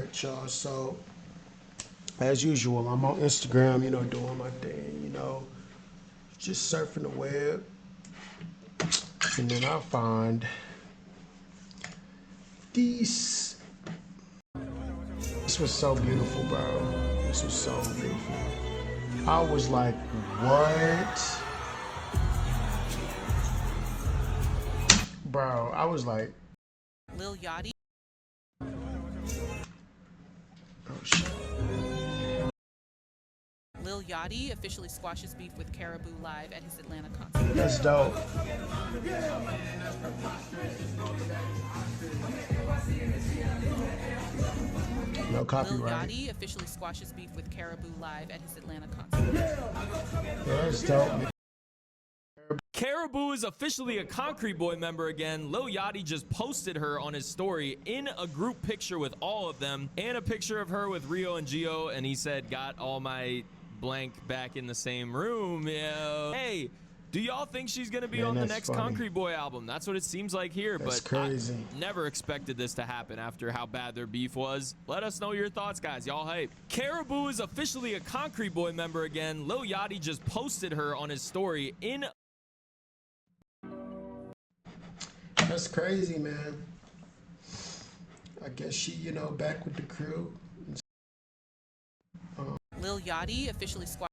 Alright, y'all, so as usual, I'm on Instagram, you know, doing my thing, you know, just surfing the web, and then I find these. This was so beautiful, bro. This was so beautiful. I was like, what? Bro, I was like, Lil Yachty. Oh shit. Lil Yachty officially squashes beef with KARRAHBOO live at his Atlanta concert. That's dope. No copyright. Lil Yachty officially squashes beef with KARRAHBOO live at his Atlanta concert. Yeah, that's dope. KARRAHBOO is officially a Concrete Boy member again. Lil Yachty just posted her on his story in a group picture with all of them and a picture of her with Rio and Gio, and he said, got all my blank back in the same room. Yo. Hey, do y'all think she's gonna be on the next funny. Concrete Boy album? That's what it seems like here. That's but crazy. I never expected this to happen after how bad their beef was. Let us know your thoughts, guys. Y'all hype. KARRAHBOO is officially a Concrete Boy member again. Lil Yachty just posted her on his story in. That's crazy, man. I guess she, you know, back with the crew. Lil Yachty officially squashed.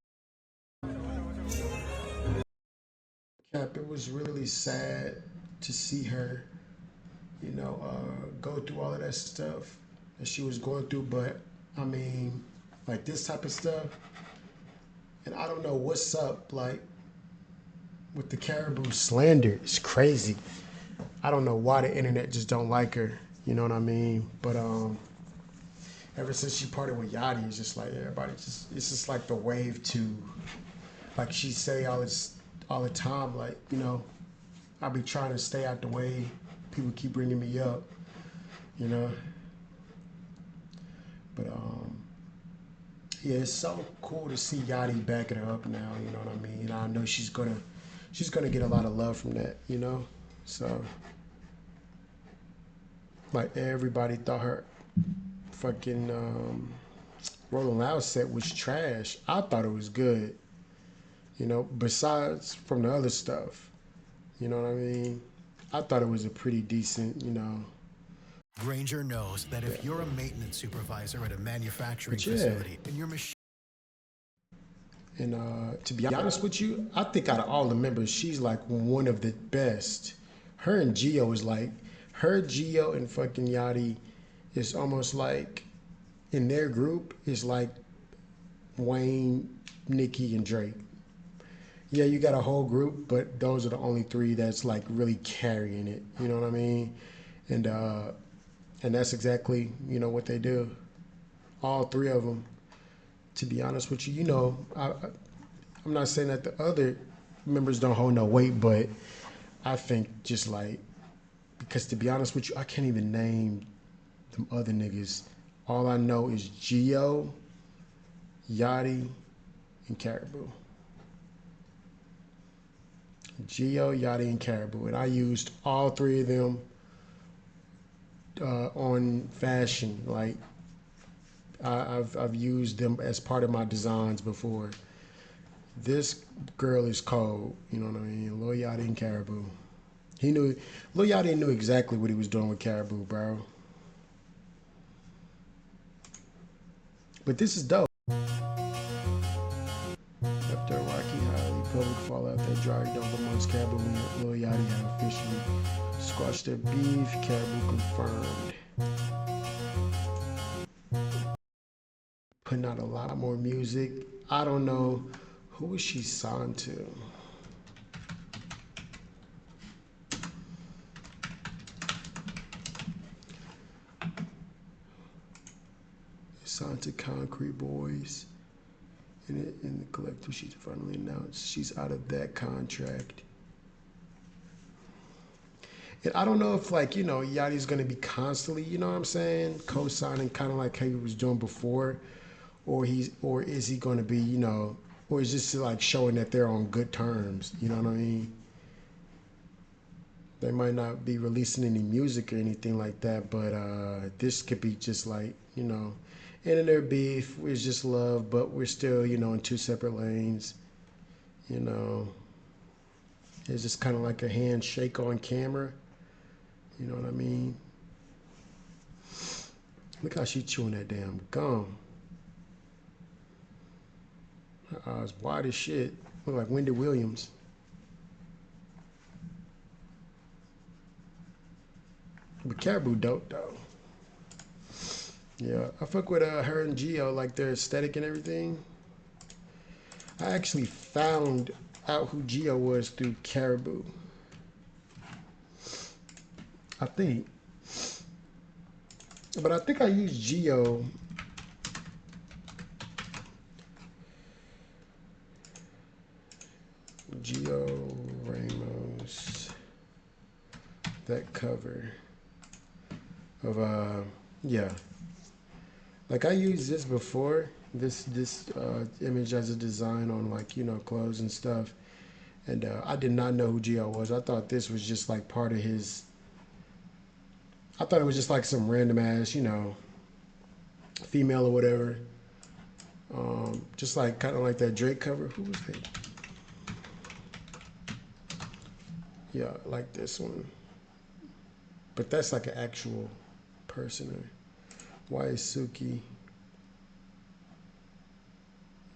Cap, it was really sad to see her, you know, go through all of that stuff that she was going through. But I mean, like this type of stuff, and I don't know what's up, like with the KARRAHBOO slander. It's crazy. I don't know why the internet just don't like her. You know what I mean? But ever since she parted with Yachty, it's just like everybody it's just like the wave to, like she say all the time, like, you know, I be trying to stay out the way. People keep bringing me up, you know. But yeah, it's so cool to see Yachty backing her up now. You know what I mean? I know she's gonna get a lot of love from that, you know. So like everybody thought her fucking Rolling Loud set was trash. I thought it was good. You know, besides from the other stuff. You know what I mean? I thought it was a pretty decent, you know. Granger knows that if you're a maintenance supervisor at a manufacturing facility and your machine. And to be honest with you, I think out of all the members, she's like one of the best. Her and Gio is like, Gio and fucking Yachty is almost like, in their group, is like Wayne, Nicki, and Drake. Yeah, you got a whole group, but those are the only three that's like really carrying it. You know what I mean? And that's exactly, you know, what they do. All three of them. To be honest with you, you know, I'm not saying that the other members don't hold no weight, but I think just like, because to be honest with you, I can't even name them other niggas. All I know is Gio, Yachty, and KARRAHBOO. Gio, Yachty, and KARRAHBOO. And I used all three of them on fashion. Like, I've used them as part of my designs before. This girl is cold, you know what I mean? Lil Yachty and KARRAHBOO. Lil Yachty knew exactly what he was doing with KARRAHBOO, bro. But this is dope. After a rocky, highly public fallout that dragged over amongst KARRAHBOO and Lil Yachty had officially squashed their beef, KARRAHBOO confirmed. Putting out a lot more music. I don't know who is she signed to. Signed to Concrete Boys. In the collective, she's finally announced she's out of that contract. And I don't know if, like, you know, Yachty's gonna be constantly, you know what I'm saying, co-signing kind of like how he was doing before, or is he gonna be, you know, or is this like showing that they're on good terms, you know what I mean? They might not be releasing any music or anything like that, but this could be just like, you know, ending their beef. It's just love, but we're still, you know, in two separate lanes. You know, it's just kind of like a handshake on camera. You know what I mean? Look how she chewing that damn gum. Her eyes wide as shit. Look like Wendy Williams. But KARRAHBOO dope though. Yeah, I fuck with her and Geo, like their aesthetic and everything. I actually found out who Geo was through KARRAHBOO. I think. But I think I used Geo. Geo Ramos. That cover of yeah. Like I used this before, this image as a design on like, you know, clothes and stuff. And I did not know who Geo was. I thought this was just like part of his, I thought it was just like some random ass, you know, female or whatever. Just like kind of like that Drake cover. Who was that? Yeah, like this one. But that's like an actual person. Why is Suki?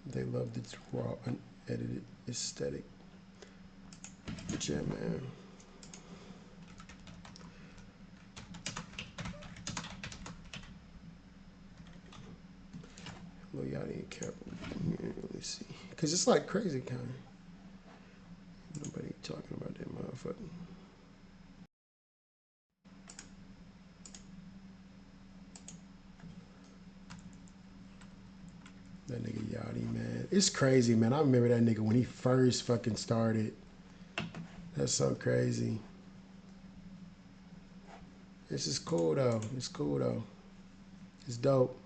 They love the raw, unedited aesthetic. But yeah, man. Lil Yachty and KARRAHBOO. Yeah, let me see. Because it's like crazy kind of. Nobody talking about that motherfucker. That nigga Yachty, man. It's crazy, man. I remember that nigga when he first fucking started. That's so crazy. This is cool, though. It's cool, though. It's dope.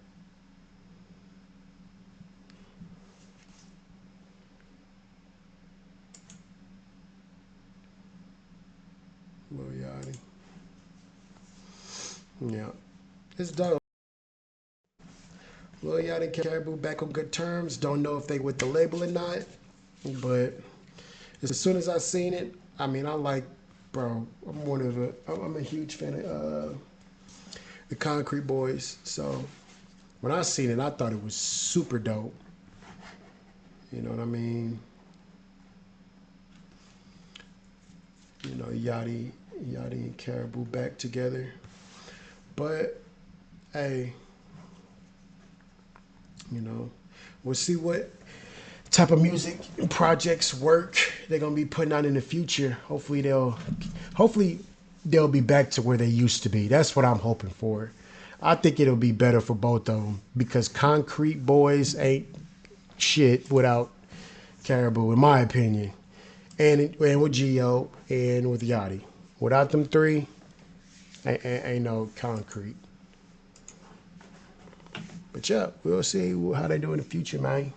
Lil Yachty. Yeah. It's dope. Lil Yachty and KARRAHBOO back on good terms. Don't know if they with the label or not. But as soon as I seen it, I mean, I like, bro, I'm a huge fan of the Concrete Boys. So when I seen it, I thought it was super dope. You know what I mean? You know, Yachty and KARRAHBOO back together. But, hey, you know, we'll see what type of music and projects work they're gonna be putting out in the future. Hopefully they'll be back to where they used to be. That's what I'm hoping for. I think it'll be better for both of them because Concrete Boys ain't shit without KARRAHBOO, in my opinion, and with Geo and with Yachty. Without them three, ain't no Concrete. But yeah, we'll see how they do in the future, man.